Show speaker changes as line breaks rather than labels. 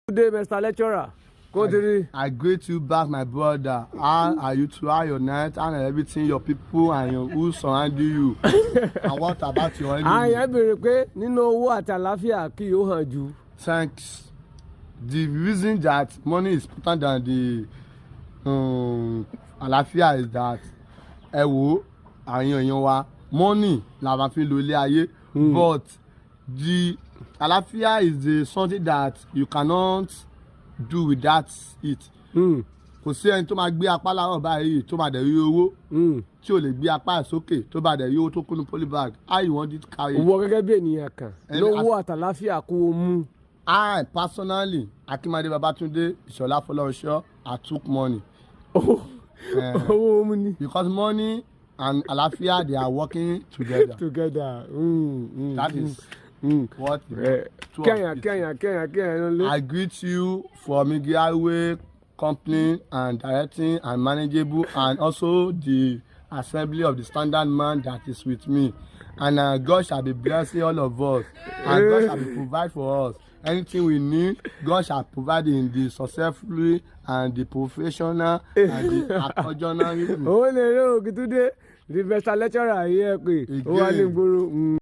Good day, Mr. Lecturer.
I greet you back, my brother. How are you to your night and everything, your people and your who surround you? And what about your enemy?
I béèrè pé nínú owó àti àlàáfíà kí yóò hàn jù.
Thanks. The reason that money is important than the àlàáfíà is that ẹ wo àwọn èèyàn wa money la máa fi lo ilé ayé, but the àlàáfíà is the something that you cannot do without it. Kò sí ẹni tó máa gbé apá láàárọ̀ báyìí tó máa dẹ̀ rí owó tí ò lè gbé apá sókè tó bá dẹ̀ rí owó tó kúnnú polybag. How you want it to carry?
Wọ gẹ́gẹ́ bí ènìyàn kan lówó àtàláfíà kó o mú.
I personally, Akimade Babatunde, Ìṣọ̀lá Fọlọ́runṣọ́, I took money.
Owó mú ni.
Because money and àlàáfíà, they are working together. That is what I greet you from IgiAruwe company and directing and manageable, and also the assembly of the standard man that is with me. And God shall be blessing all of us, and God shall be provide for us. Anything we need, God shall provide in the successfully and the professional and the occasional.
Oh, no, Kitunde, the Mr. Lecturer here,